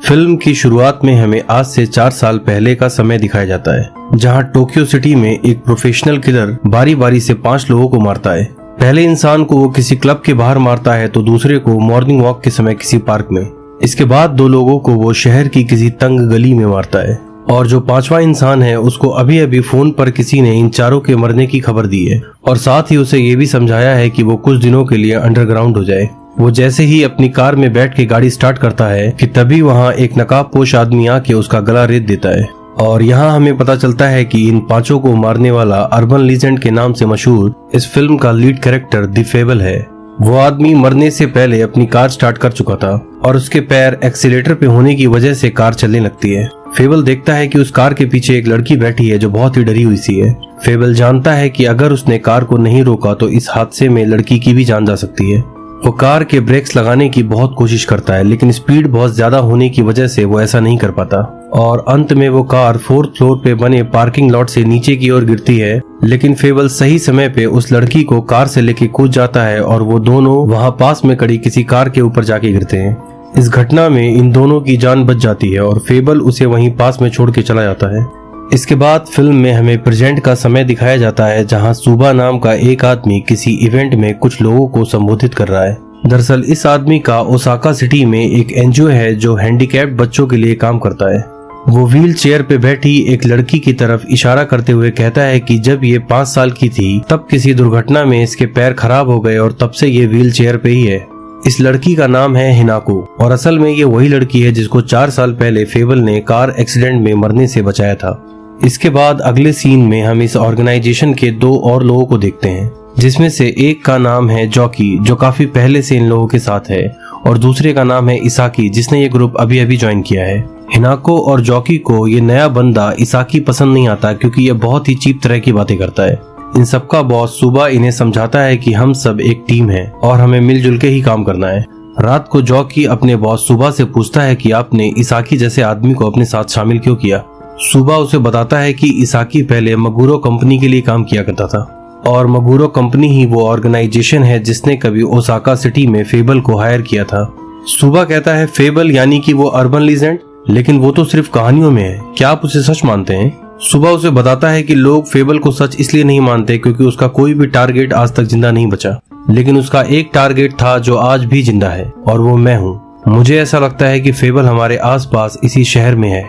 Film की शुरुआत में हमें आज से 4 साल पहले का समय दिखाया जाता है, जहां टोक्यो सिटी में एक प्रोफेशनल किलर बारी बारी से 5 लोगों को मारता है। पहले इंसान को वो किसी क्लब के बाहर मारता है तो दूसरे को मॉर्निंग वॉक के समय किसी पार्क में। इसके बाद 2 लोगों को वो शहर की किसी तंग गली में मारता है और जो 5वां इंसान है उसको अभी अभी फोन पर किसी ने इन चारों के मरने की खबर दी है और साथ ही उसे ये भी समझाया है कि वो कुछ दिनों के लिए अंडरग्राउंड हो जाए। वो जैसे ही अपनी कार में बैठ के गाड़ी स्टार्ट करता है कि तभी वहाँ एक नकाबपोश आदमी आके उसका गला रेत देता है और यहाँ हमें पता चलता है कि इन 5 को मारने वाला अर्बन लीजेंड के नाम से मशहूर इस फिल्म का लीड कैरेक्टर द फेबल है। वो आदमी मरने से पहले अपनी कार स्टार्ट कर चुका था और उसके पैर एक्सीलेटर पे होने की वजह से कार चलने लगती है। फेबल देखता है कि उस कार के पीछे एक लड़की बैठी है जो बहुत ही डरी हुई सी है। फेबल जानता है कि अगर उसने कार को नहीं रोका तो इस हादसे में लड़की की भी जान जा सकती है। वो कार के ब्रेक्स लगाने की बहुत कोशिश करता है लेकिन स्पीड बहुत ज्यादा होने की वजह से वो ऐसा नहीं कर पाता और अंत में वो कार 4th फ्लोर पे बने पार्किंग लॉट से नीचे की ओर गिरती है। लेकिन फेबल सही समय पे उस लड़की को कार से लेके कूद जाता है और वो दोनों वहाँ पास में खड़ी किसी कार के ऊपर जाके गिरते हैं। इस घटना में इन दोनों की जान बच जाती है और फेबल उसे वहीं पास में छोड़ के चला जाता है। इसके बाद फिल्म में हमें प्रेजेंट का समय दिखाया जाता है, जहां सुबा नाम का एक आदमी किसी इवेंट में कुछ लोगों को संबोधित कर रहा है। दरअसल इस आदमी का ओसाका सिटी में एक एनजीओ है जो हैंडीकैप्ड बच्चों के लिए काम करता है। वो व्हील चेयर पे बैठी एक लड़की की तरफ इशारा करते हुए कहता है कि जब ये 5 साल की थी तब किसी दुर्घटना में इसके पैर खराब हो गए और तब से ये व्हील चेयर पे ही है। इस लड़की का नाम है हिनाको और असल में ये वही लड़की है जिसको 4 साल पहले फेबल ने कार एक्सीडेंट में मरने से बचाया था। इसके बाद अगले सीन में हम इस ऑर्गेनाइजेशन के 2 और लोगों को देखते हैं, जिसमें से एक का नाम है जॉकी जो काफी पहले से इन लोगों के साथ है और दूसरे का नाम है इसाकी जिसने ये ग्रुप अभी अभी ज्वाइन किया है। हिनाको और जॉकी को ये नया बंदा इसाकी पसंद नहीं आता क्योंकि ये बहुत ही चीप तरह की बातें करता है। इन सबका बॉस सुबह इन्हें समझाता है कि हम सब एक टीम है और हमें मिलजुल के ही काम करना है। रात को जॉकी अपने बॉस सुबह से पूछता है कि आपने इसाकी जैसे आदमी को अपने साथ शामिल क्यों किया। सुबह उसे बताता है कि इसाकी पहले मगुरो कंपनी के लिए काम किया करता था और मगुरो कंपनी ही वो ऑर्गेनाइजेशन है जिसने कभी ओसाका सिटी में फेबल को हायर किया था। सुबह कहता है फेबल यानी कि वो अर्बन लीजेंड, लेकिन वो तो सिर्फ कहानियों में है, क्या आप उसे सच मानते हैं? सुबह उसे बताता है कि लोग फेबल को सच इसलिए नहीं मानते क्योंकि उसका कोई भी टारगेट आज तक जिंदा नहीं बचा, लेकिन उसका एक टारगेट था जो आज भी जिंदा है और वो मैं हूँ। मुझे ऐसा लगता है कि फेबल हमारे आसपास इसी शहर में है।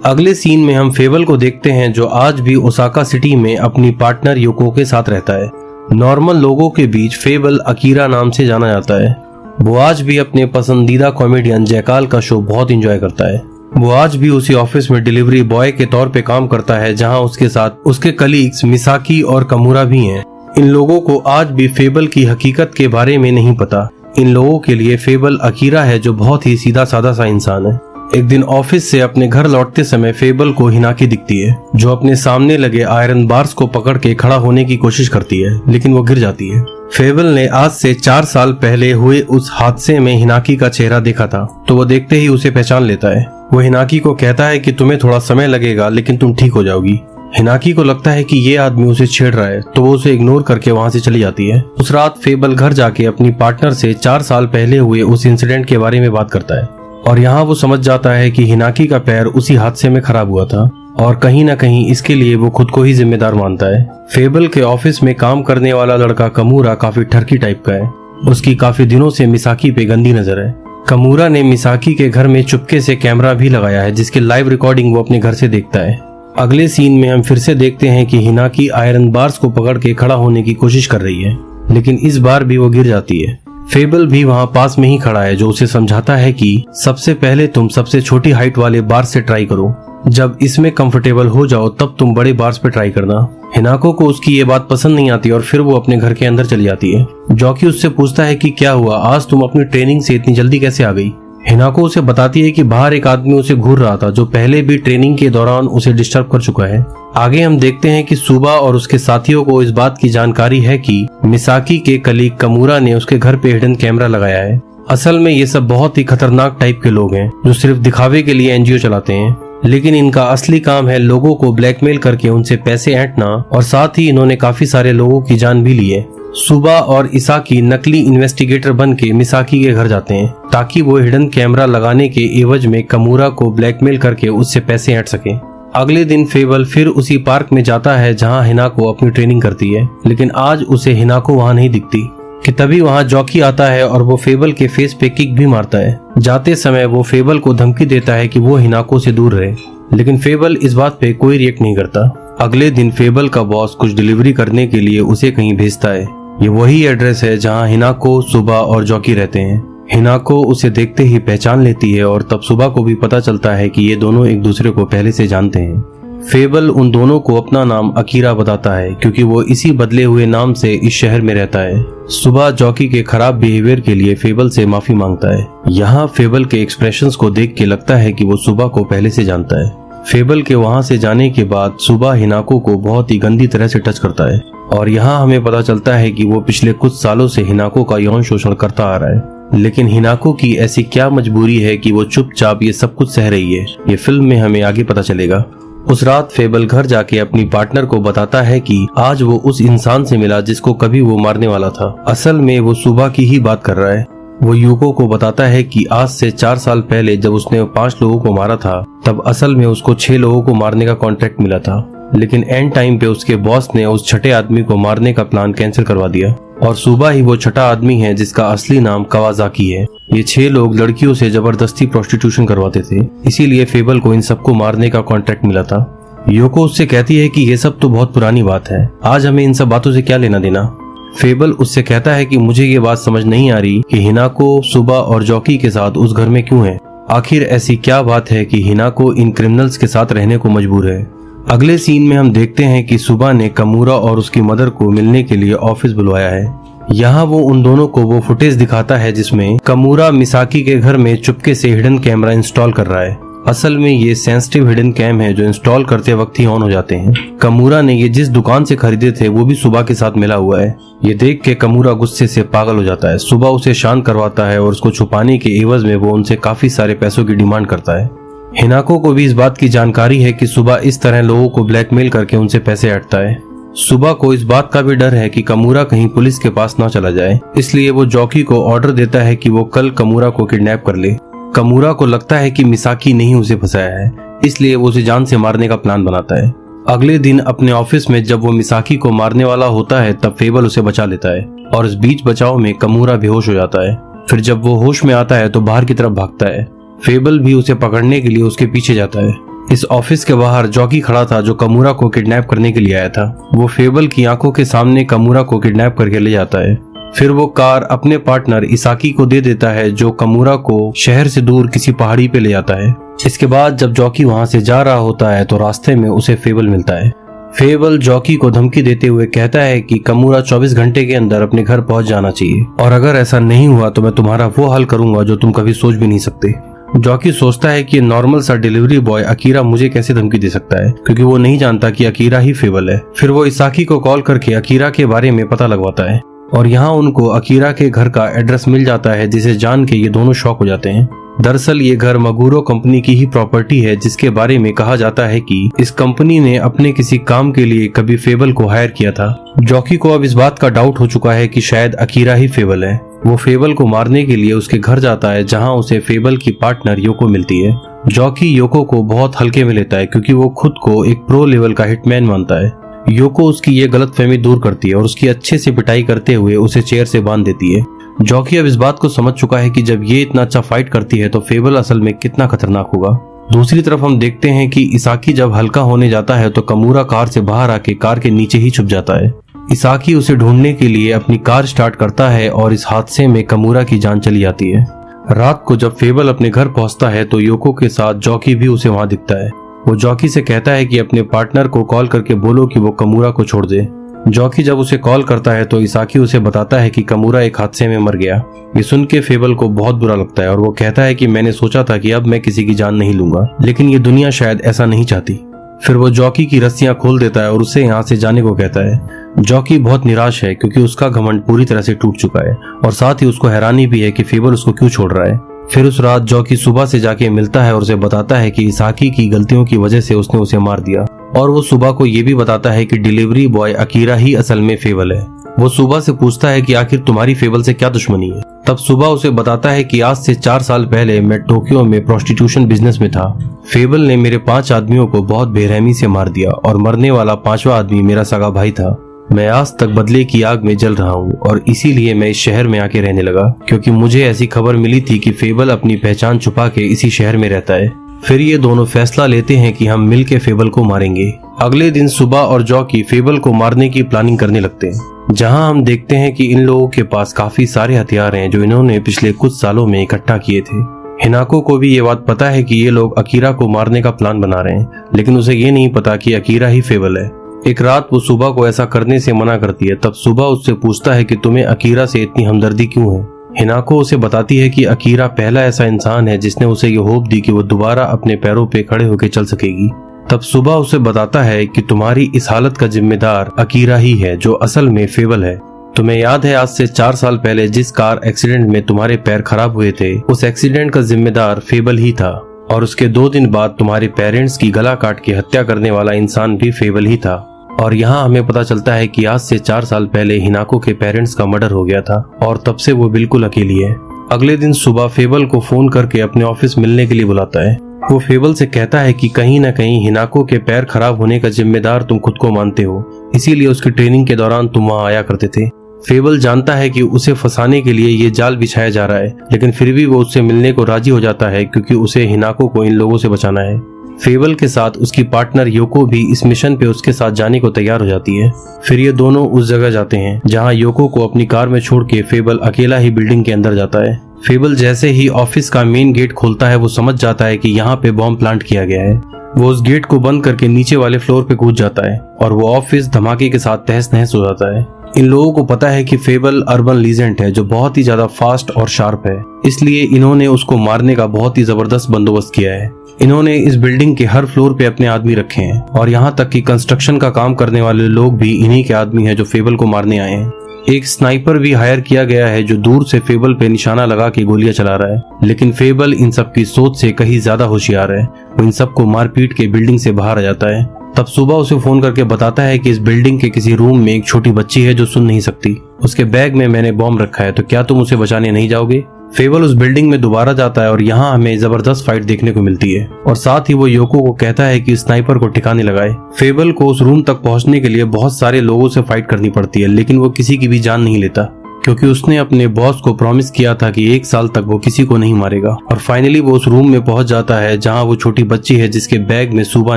अगले सीन में हम फेबल को देखते हैं जो आज भी ओसाका सिटी में अपनी पार्टनर योको के साथ रहता है। नॉर्मल लोगों के बीच फेबल अकीरा नाम से जाना जाता है। वो आज भी अपने पसंदीदा कॉमेडियन जयकाल का शो बहुत एंजॉय करता है। वो आज भी उसी ऑफिस में डिलीवरी बॉय के तौर पे काम करता है जहां उसके साथ उसके कलीग्स मिसाकी और कमूरा भी हैं। इन लोगों को आज भी फेबल की हकीकत के बारे में नहीं पता। इन लोगों के लिए फेबल अकीरा है जो बहुत ही सीधा साधा सा इंसान है। एक दिन ऑफिस से अपने घर लौटते समय फेबल को हिनाकी दिखती है जो अपने सामने लगे आयरन बार्स को पकड़ के खड़ा होने की कोशिश करती है लेकिन वो गिर जाती है। फेबल ने आज से 4 साल पहले हुए उस हादसे में हिनाकी का चेहरा देखा था तो वो देखते ही उसे पहचान लेता है। वो हिनाकी को कहता है कि तुम्हें थोड़ा समय लगेगा लेकिन तुम ठीक हो जाओगी। हिनाकी को लगता है कि ये आदमी उसे छेड़ रहा है तो वो उसे इग्नोर करके वहाँ से चली जाती है। उस रात फेबल घर जाके अपनी पार्टनर से 4 साल पहले हुए उस इंसिडेंट के बारे में बात करता है और यहाँ वो समझ जाता है कि हिनाकी का पैर उसी हादसे में खराब हुआ था और कहीं न कहीं इसके लिए वो खुद को ही जिम्मेदार मानता है। फेबल के ऑफिस में काम करने वाला लड़का कमूरा काफी ठरकी टाइप का है। उसकी काफी दिनों से मिसाकी पे गंदी नजर है। कमूरा ने मिसाकी के घर में चुपके से कैमरा भी लगाया है जिसकी लाइव रिकॉर्डिंग वो अपने घर से देखता है। अगले सीन में हम फिर से देखते हैं कि हिनाकी आयरन बार्स को पकड़ के खड़ा होने की कोशिश कर रही है लेकिन इस बार भी वो गिर जाती है। फेबल भी वहाँ पास में ही खड़ा है जो उसे समझाता है कि सबसे पहले तुम सबसे छोटी हाइट वाले बार से ट्राई करो, जब इसमें कंफर्टेबल हो जाओ तब तुम बड़े बार्स पे ट्राई करना। हिनाको को उसकी ये बात पसंद नहीं आती और फिर वो अपने घर के अंदर चली जाती है। जॉकी उससे पूछता है कि क्या हुआ, आज तुम अपनी ट्रेनिंग से इतनी जल्दी कैसे आ गई? हिनाको उसे बताती है कि बाहर एक आदमी उसे घूर रहा था जो पहले भी ट्रेनिंग के दौरान उसे डिस्टर्ब कर चुका है। आगे हम देखते हैं कि सुबा और उसके साथियों को इस बात की जानकारी है कि मिसाकी के कलीग कमूरा ने उसके घर पे हिडन कैमरा लगाया है। असल में ये सब बहुत ही खतरनाक टाइप के लोग हैं जो सिर्फ दिखावे के लिए एनजीओ चलाते हैं, लेकिन इनका असली काम है लोगों को ब्लैकमेल करके उनसे पैसे ऐंठना और साथ ही इन्होंने काफी सारे लोगों की जान भी ली है। सुबा और इसाकी नकली इन्वेस्टिगेटर बन के मिसाकी के घर जाते हैं ताकि वो हिडन कैमरा लगाने के एवज में कमूरा को ब्लैकमेल करके उससे पैसे हट सके। अगले दिन फेबल फिर उसी पार्क में जाता है जहां हिनाको अपनी ट्रेनिंग करती है, लेकिन आज उसे हिनाको वहां नहीं दिखती कि तभी वहां जॉकी आता है और वो फेबल के फेस पे किक भी मारता है। जाते समय वो फेबल को धमकी देता है कि वो हिनाको से दूर रहे, लेकिन फेबल इस बात पे कोई रिएक्ट नहीं करता। अगले दिन फेबल का बॉस कुछ डिलीवरी करने के लिए उसे कहीं भेजता है। ये वही एड्रेस है जहां हिनाको, सुबा और जॉकी रहते हैं। हिनाको उसे देखते ही पहचान लेती है और तब सुबा को भी पता चलता है कि ये दोनों एक दूसरे को पहले से जानते हैं। फेबल उन दोनों को अपना नाम अकीरा बताता है क्योंकि वो इसी बदले हुए नाम से इस शहर में रहता है। सुबह जॉकी के खराब बिहेवियर के लिए फेबल से माफी मांगता है। यहाँ फेबल के एक्सप्रेशंस को देख के लगता है कि वो सुबह को पहले से जानता है। फेबल के वहाँ से जाने के बाद सुबह हिनाको को बहुत ही गंदी तरह से टच करता है और यहाँ हमें पता चलता है कि वो पिछले कुछ सालों से हिनाको का यौन शोषण करता आ रहा है। लेकिन हिनाको की ऐसी क्या मजबूरी है कि वो चुपचाप ये सब कुछ सह रही है, ये फिल्म में हमें आगे पता चलेगा। उस रात फेबल घर जाके अपनी पार्टनर को बताता है कि आज वो उस इंसान से मिला जिसको कभी वो मारने वाला था। असल में वो सुबह की ही बात कर रहा है। वो यूको को बताता है कि आज से 4 साल पहले जब उसने 5 लोगों को मारा था तब असल में उसको 6 लोगों को मारने का कॉन्ट्रैक्ट मिला था, लेकिन एंड टाइम पे उसके बॉस ने उस छठे आदमी को मारने का प्लान कैंसिल करवा दिया और सुबह ही वो छठा आदमी है जिसका असली नाम कवाजाकी है। ये 6 लोग लड़कियों से जबरदस्ती प्रोस्टिट्यूशन करवाते थे, इसीलिए फेबल को इन सबको मारने का कॉन्ट्रैक्ट मिला था। योको उससे कहती है कि ये सब तो बहुत पुरानी बात है, आज हमें इन सब बातों से क्या लेना देना। फेबल उससे कहता है कि मुझे ये बात समझ नहीं आ रही कि हिनाको, सुबा और जॉकी के साथ उस घर में क्यों है। आखिर ऐसी क्या बात है कि हिनाको इन क्रिमिनल्स के साथ रहने को मजबूर है। अगले सीन में हम देखते हैं कि सुबा ने कमूरा और उसकी मदर को मिलने के लिए ऑफिस बुलवाया है। यहाँ वो उन दोनों को वो फुटेज दिखाता है जिसमें कमूरा मिसाकी के घर में चुपके से हिडन कैमरा इंस्टॉल कर रहा है। असल में ये सेंसिटिव हिडन कैम है जो इंस्टॉल करते वक्त ही ऑन हो जाते हैं। कमूरा ने ये जिस दुकान से खरीदे थे वो भी सुबह के साथ मिला हुआ है। ये देख के कमूरा गुस्से से पागल हो जाता है। सुबह उसे शांत करवाता है और उसको छुपाने के एवज में वो उनसे काफी सारे पैसों की डिमांड करता है। हिनाको को भी इस बात की जानकारी है कि सुबह इस तरह लोगों को ब्लैकमेल करके उनसे पैसे हटता है। सुबह को इस बात का भी डर है कि कमूरा कहीं पुलिस के पास ना चला जाए, इसलिए वो जॉकी को ऑर्डर देता है कि वो कल कमूरा को किडनैप कर ले। कमूरा को लगता है कि मिसाकी ने ही उसे फंसाया है, इसलिए वो उसे जान से मारने का प्लान बनाता है। अगले दिन अपने ऑफिस में जब वो मिसाकी को मारने वाला होता है तब फेबल उसे बचा लेता है और इस बीच बचाव में कमूरा बेहोश हो जाता है। फिर जब वो होश में आता है तो बाहर की तरफ भागता है। फेबल भी उसे पकड़ने के लिए उसके पीछे जाता है। इस ऑफिस के बाहर जॉकी खड़ा था जो कमूरा को किडनैप करने के लिए आया था। वो फेबल की आंखों के सामने कमूरा को किडनैप करके ले जाता है। फिर वो कार अपने पार्टनर इसाकी को दे देता है जो कमूरा को शहर से दूर किसी पहाड़ी पे ले जाता है। इसके बाद जब जॉकी वहां से जा रहा होता है तो रास्ते में उसे फेबल मिलता है। फेबल जॉकी को धमकी देते हुए कहता है कि कमूरा 24 घंटे के अंदर अपने घर पहुंच जाना चाहिए और अगर ऐसा नहीं हुआ तो मैं तुम्हारा वो हाल करूंगा जो तुम कभी सोच भी नहीं सकते। जॉकी सोचता है कि नॉर्मल सा डिलीवरी बॉय अकीरा मुझे कैसे धमकी दे सकता है, क्योंकि वो नहीं जानता कि अकीरा ही फेबल है। फिर वो इसाकी को कॉल करके अकीरा के बारे में पता लगवाता है और यहाँ उनको अकीरा के घर का एड्रेस मिल जाता है, जिसे जान के ये दोनों शॉक हो जाते हैं। दरअसल ये घर मगुरो कंपनी की ही प्रॉपर्टी है, जिसके बारे में कहा जाता है कि इस कंपनी ने अपने किसी काम के लिए कभी फेबल को हायर किया था। जॉकी को अब इस बात का डाउट हो चुका है कि शायद अकीरा ही फेबल है। वो फेबल को मारने के लिए उसके घर जाता है जहां उसे फेबल की पार्टनर योको मिलती है। जॉकी योको को बहुत हल्के में लेता है क्योंकि वो खुद को एक प्रो लेवल का हिटमैन मानता है। योको उसकी ये गलतफहमी दूर करती है और उसकी अच्छे से पिटाई करते हुए उसे चेयर से बांध देती है। जॉकी अब इस बात को समझ चुका है कि जब ये इतना अच्छा फाइट करती है तो फेबल असल में कितना खतरनाक होगा। दूसरी तरफ हम देखते हैं कि इसाकी जब हल्का होने जाता है तो कमूरा कार से बाहर आके कार के नीचे ही छुप जाता है। इसाकी उसे ढूंढने के लिए अपनी कार स्टार्ट करता है और इस हादसे में कमूरा की जान चली जाती है। रात को जब फेबल अपने घर पहुंचता है तो योको के साथ जॉकी भी उसे वहां दिखता है। वो जॉकी से कहता है कि अपने पार्टनर को कॉल करके बोलो कि वो कमूरा को छोड़ दे। जॉकी जब उसे कॉल करता है तो इसाकी उसे बताता है कि कमूरा एक हादसे में मर गया। ये सुन के फेबल को बहुत बुरा लगता है और वो कहता है कि मैंने सोचा था कि अब मैं किसी की जान नहीं लूंगा, लेकिन ये दुनिया शायद ऐसा नहीं चाहती। फिर वो जॉकी की रस्सियां खोल देता है और उसे यहाँ से जाने को कहता है। जॉकी बहुत निराश है क्योंकि उसका घमंड पूरी तरह से टूट चुका है और साथ ही उसको हैरानी भी है कि फेबल उसको क्यों छोड़ रहा है। फिर उस रात जॉकी सुबह से जाके मिलता है और उसे बताता है कि इसाकी की गलतियों की वजह से उसने उसे मार दिया और वो सुबह को ये भी बताता है कि डिलीवरी बॉय अकीरा ही असल में फेबल है। वो सुबह से पूछता है कि आखिर तुम्हारी फेबल से क्या दुश्मनी है। तब सुबह उसे बताता है कि आज से 4 साल पहले मैं टोक्यो में प्रोस्टिट्यूशन बिजनेस में था। फेबल ने मेरे 5 आदमियों को बहुत बेरहमी से मार दिया और मरने वाला 5वां आदमी मेरा सगा भाई था। मैं आज तक बदले की आग में जल रहा हूँ और इसीलिए मैं इस शहर में आके रहने लगा, क्योंकि मुझे ऐसी खबर मिली थी कि फेबल अपनी पहचान छुपा के इसी शहर में रहता है। फिर ये दोनों फैसला लेते हैं कि हम मिलके फेबल को मारेंगे। अगले दिन सुबह और जॉकी फेबल को मारने की प्लानिंग करने लगते हैं, जहां हम देखते हैं कि इन लोगों के पास काफी सारे हथियार हैं जो इन्होंने पिछले कुछ सालों में इकट्ठा किए थे। हिनाको को भी ये बात पता है कि ये लोग अकीरा को मारने का प्लान बना रहे हैं, लेकिन उसे ये नहीं पता कि अकीरा ही फेबल है। एक रात वो सुबह को ऐसा करने से मना करती है। तब सुबह उससे पूछता है कि तुम्हें अकीरा से इतनी हमदर्दी क्यों है। हिनाको उसे बताती है कि अकीरा पहला ऐसा इंसान है जिसने उसे ये होप दी कि वो दोबारा अपने पैरों पे खड़े होकर चल सकेगी। तब सुबह उसे बताता है कि तुम्हारी इस हालत का जिम्मेदार अकीरा ही है, जो असल में फेबल है। तुम्हें याद है आज से 4 साल पहले जिस कार एक्सीडेंट में तुम्हारे पैर खराब हुए थे, उस एक्सीडेंट का जिम्मेदार फेबल ही था, और उसके 2 दिन बाद तुम्हारे पेरेंट्स की गला काट के हत्या करने वाला इंसान भी फेबल ही था। और यहाँ हमें पता चलता है कि आज से 4 साल पहले हिनाको के पेरेंट्स का मर्डर हो गया था और तब से वो बिल्कुल अकेली है। अगले दिन सुबह फेबल को फोन करके अपने ऑफिस मिलने के लिए बुलाता है। वो फेबल से कहता है कि कहीं न कहीं हिनाको के पैर खराब होने का जिम्मेदार तुम खुद को मानते हो, इसीलिए उसकी ट्रेनिंग के दौरान तुम वहाँ आया करते थे। फेबल जानता है कि उसे फंसाने के लिए ये जाल बिछाया जा रहा है, लेकिन फिर भी वो उससे मिलने को राजी हो जाता है क्योंकि उसे हिनाको को इन लोगों से बचाना है। फेबल के साथ उसकी पार्टनर योको भी इस मिशन पे उसके साथ जाने को तैयार हो जाती है। फिर ये दोनों उस जगह जाते हैं जहाँ योको को अपनी कार में छोड़ के फेबल अकेला ही बिल्डिंग के अंदर जाता है। फेबल जैसे ही ऑफिस का मेन गेट खोलता है वो समझ जाता है कि यहाँ पे बॉम्ब प्लांट किया गया है। वो उस गेट को बंद करके नीचे वाले फ्लोर पे कूद जाता है और वो ऑफिस धमाके के साथ तहस नहस हो जाता है। इन लोगों को पता है कि फेबल अर्बन लीजेंड है जो बहुत ही ज्यादा फास्ट और शार्प है, इसलिए इन्होंने उसको मारने का बहुत ही जबरदस्त बंदोबस्त किया है। इन्होंने इस बिल्डिंग के हर फ्लोर पे अपने आदमी रखे हैं और यहाँ तक कि कंस्ट्रक्शन का काम करने वाले लोग भी इन्हीं के आदमी हैं जो फेबल को मारने आए हैं। एक स्नाइपर भी हायर किया गया है जो दूर से फेबल पे निशाना लगा के गोलियां चला रहा है, लेकिन फेबल इन सब की सोच से कहीं ज्यादा होशियार है। वो इन सबको मार पीट के बिल्डिंग से बाहर आ जाता है। तब सुबह उसे फोन करके बताता है कि इस बिल्डिंग के किसी रूम में एक छोटी बच्ची है जो सुन नहीं सकती। उसके बैग में मैंने बॉम्ब रखा है, तो क्या तुम उसे बचाने नहीं जाओगे? फेबल उस बिल्डिंग में दोबारा जाता है और यहाँ हमें जबरदस्त फाइट देखने को मिलती है और साथ ही वो योको को कहता है कि स्नाइपर को ठिकाने लगाए। फेबल को उस रूम तक पहुँचने के लिए बहुत सारे लोगों से फाइट करनी पड़ती है, लेकिन वो किसी की भी जान नहीं लेता क्योंकि उसने अपने बॉस को प्रॉमिस किया था कि 1 साल तक वो किसी को नहीं मारेगा। और फाइनली वो उस रूम में पहुंच जाता है जहां वो छोटी बच्ची है जिसके बैग में सुबह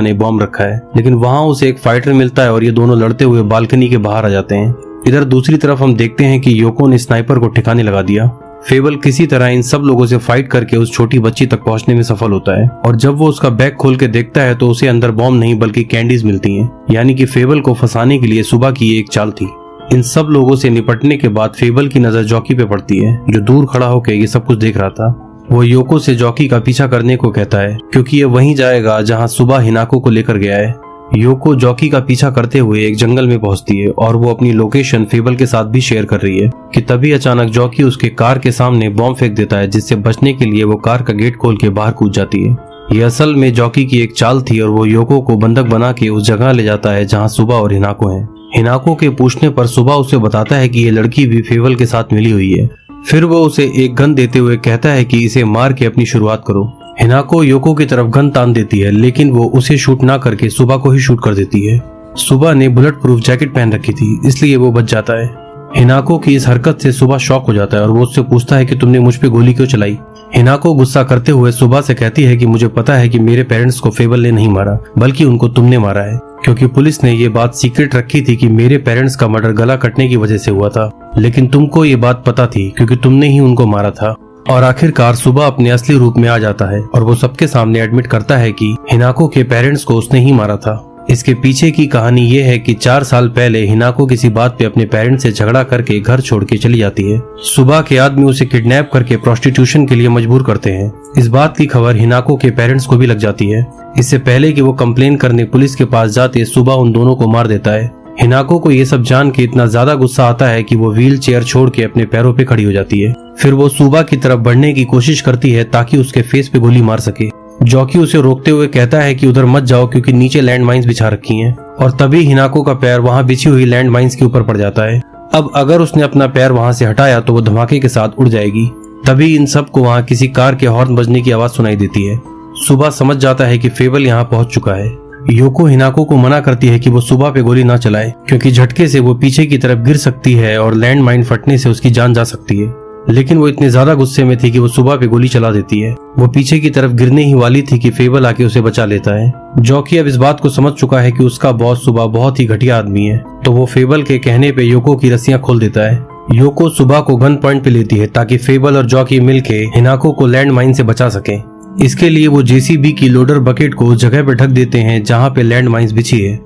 ने बॉम्ब रखा है, लेकिन वहां उसे एक फाइटर मिलता है और ये दोनों लड़ते हुए बालकनी के बाहर आ जाते हैं। इधर दूसरी तरफ हम देखते हैं कि योको ने स्नाइपर को ठिकाने लगा दिया। फेबल किसी तरह इन सब लोगों से फाइट करके उस छोटी बच्ची तक पहुंचने में सफल होता है और जब वो उसका बैग खोल के देखता है तो उसे अंदर बॉम्ब नहीं बल्कि कैंडीज मिलती हैं, यानी कि फेबल को फंसाने के लिए सुबह की एक चाल थी। इन सब लोगों से निपटने के बाद फेबल की नजर जॉकी पे पड़ती है जो दूर खड़ा होकर ये सब कुछ देख रहा था। वो योको से जॉकी का पीछा करने को कहता है क्योंकि ये वहीं जाएगा जहां सुबह हिनाको को लेकर गया है। योको जॉकी का पीछा करते हुए एक जंगल में पहुंचती है और वो अपनी लोकेशन फेबल के साथ भी शेयर कर रही है कि तभी अचानक जॉकी उसके कार के सामने बॉम्ब फेंक देता है, जिससे बचने के लिए वो कार का गेट खोल के बाहर कूद जाती है। ये असल में जॉकी की एक चाल थी और वो योको को बंधक बना के उस जगह ले जाता है जहाँ सुबह और हिनाको है। हिनाको के पूछने पर सुबह उसे बताता है कि ये लड़की भी फेबल के साथ मिली हुई है। फिर वो उसे एक गन देते हुए कहता है कि इसे मार के अपनी शुरुआत करो। हिनाको योको की तरफ गन तान देती है, लेकिन वो उसे शूट ना करके सुबह को ही शूट कर देती है। सुबह ने बुलेट प्रूफ जैकेट पहन रखी थी, इसलिए वो बच जाता है। हिनाको की इस हरकत से सुबह शॉक हो जाता है और वो उससे पूछता है कि तुमने मुझ पे गोली क्यों चलाई। हिनाको गुस्सा करते हुए सुबह से कहती है कि मुझे पता है कि मेरे पेरेंट्स को फेबल ने नहीं मारा बल्कि उनको तुमने मारा है, क्योंकि पुलिस ने ये बात सीक्रेट रखी थी कि मेरे पेरेंट्स का मर्डर गला कटने की वजह से हुआ था, लेकिन तुमको ये बात पता थी क्योंकि तुमने ही उनको मारा था। और आखिरकार सुबह अपने असली रूप में आ जाता है और वो सबके सामने एडमिट करता है कि हिनाको के पेरेंट्स को उसने ही मारा था। इसके पीछे की कहानी ये है कि 4 साल पहले हिनाको किसी बात पे अपने पेरेंट्स से झगड़ा करके घर छोड़ के चली जाती है। सुबह के आदमी उसे किडनैप करके प्रोस्टिट्यूशन के लिए मजबूर करते हैं। इस बात की खबर हिनाको के पेरेंट्स को भी लग जाती है। इससे पहले कि वो कंप्लेन करने पुलिस के पास जाते सुबह उन दोनों को मार देता है। हिनाको को ये सब जान के इतना ज्यादा गुस्सा आता है कि वो व्हील चेयर छोड़ के अपने पैरों पे खड़ी हो जाती है। फिर वो सुबह की तरफ बढ़ने की कोशिश करती है ताकि उसके फेस पे गोली मार सके। जॉकी उसे रोकते हुए कहता है कि उधर मत जाओ क्योंकि नीचे लैंड माइंस बिछा रखी हैं। और तभी हिनाको का पैर वहां बिछी हुई लैंड माइंस के ऊपर पड़ जाता है अब अगर उसने अपना पैर वहां से हटाया तो वो धमाके के साथ उड़ जाएगी। तभी इन सबको वहां किसी कार के हॉर्न बजने की आवाज सुनाई देती है। सुबा समझ जाता है कि फेबल यहाँ पहुंच चुका है। योको हिनाको को मना करती है कि वो सुबा पे गोली ना चलाए, क्योंकि झटके से वो पीछे की तरफ गिर सकती है और लैंड माइन फटने से उसकी जान जा सकती है। लेकिन वो इतने ज्यादा गुस्से में थी कि वो सुबा पे गोली चला देती है। वो पीछे की तरफ गिरने ही वाली थी कि फेबल आके उसे बचा लेता है। जॉकी अब इस बात को समझ चुका है कि उसका बॉस सुबा बहुत ही घटिया आदमी है, तो वो फेबल के कहने पे योको की रस्सियां खोल देता है। योको सुबा को गन पॉइंट पे लेती है ताकि फेबल और जॉकी मिलके हिनाको को लैंड माइन से बचा सके। इसके लिए वो जेसीबी की लोडर बकेट को उस जगह पे ढक देते हैं जहाँ पे लैंड माइन्स बिछी है।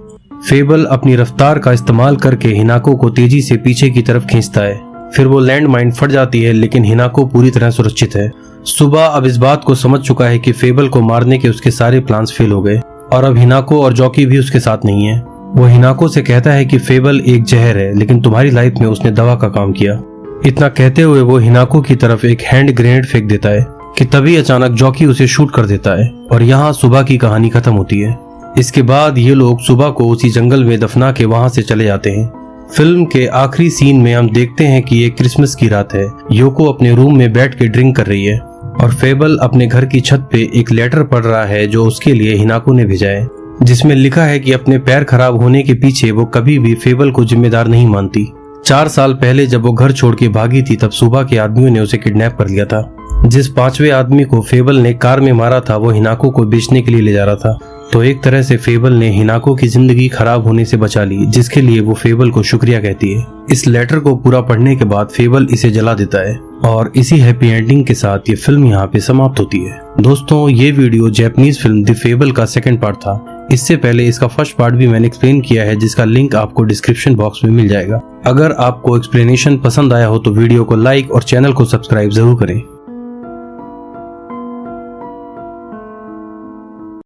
फेबल अपनी रफ्तार का इस्तेमाल करके हिनाको को तेजी से पीछे की तरफ खींचता है। फिर वो लैंड माइन फट जाती है, लेकिन हिनाको पूरी तरह सुरक्षित है। सुबह अब इस बात को समझ चुका है कि फेबल को मारने के उसके सारे प्लान्स फेल हो गए और अब हिनाको और जॉकी भी उसके साथ नहीं है। वो हिनाको से कहता है कि फेबल एक जहर है, लेकिन तुम्हारी लाइफ में उसने दवा का काम किया। इतना कहते हुए वो हिनाको की तरफ एक हैंड ग्रेनेड फेंक देता है कि तभी अचानक जॉकी उसे शूट कर देता है और यहाँ सुबह की कहानी खत्म होती है। इसके बाद ये लोग सुबह को उसी जंगल में दफना के वहां से चले जाते हैं। फिल्म के आखिरी सीन में हम देखते हैं कि ये क्रिसमस की रात है। योको अपने रूम में बैठ के ड्रिंक कर रही है और फेबल अपने घर की छत पे एक लेटर पढ़ रहा है जो उसके लिए हिनाको ने भेजा है, जिसमें लिखा है कि अपने पैर खराब होने के पीछे वो कभी भी फेबल को जिम्मेदार नहीं मानती। 4 साल पहले जब वो घर छोड़ के भागी थी तब सुबह के आदमियों ने उसे किडनैप कर लिया था। जिस 5वें आदमी को फेबल ने कार में मारा था वो हिनाको को बेचने के लिए ले जा रहा था। तो एक तरह से फेबल ने हिनाको की जिंदगी खराब होने से बचा ली, जिसके लिए वो फेबल को शुक्रिया कहती है। इस लेटर को पूरा पढ़ने के बाद फेबल इसे जला देता है और इसी हैप्पी एंडिंग के साथ ये फिल्म यहाँ पे समाप्त होती है। दोस्तों, ये video Japanese film the fable का सेकंड पार्ट था। इससे पहले इसका फर्स्ट पार्ट भी मैंने एक्सप्लेन किया है, जिसका लिंक आपको डिस्क्रिप्शन बॉक्स में मिल जाएगा। अगर आपको एक्सप्लेनेशन पसंद आया हो तो वीडियो को लाइक और चैनल को सब्सक्राइब जरूर करें।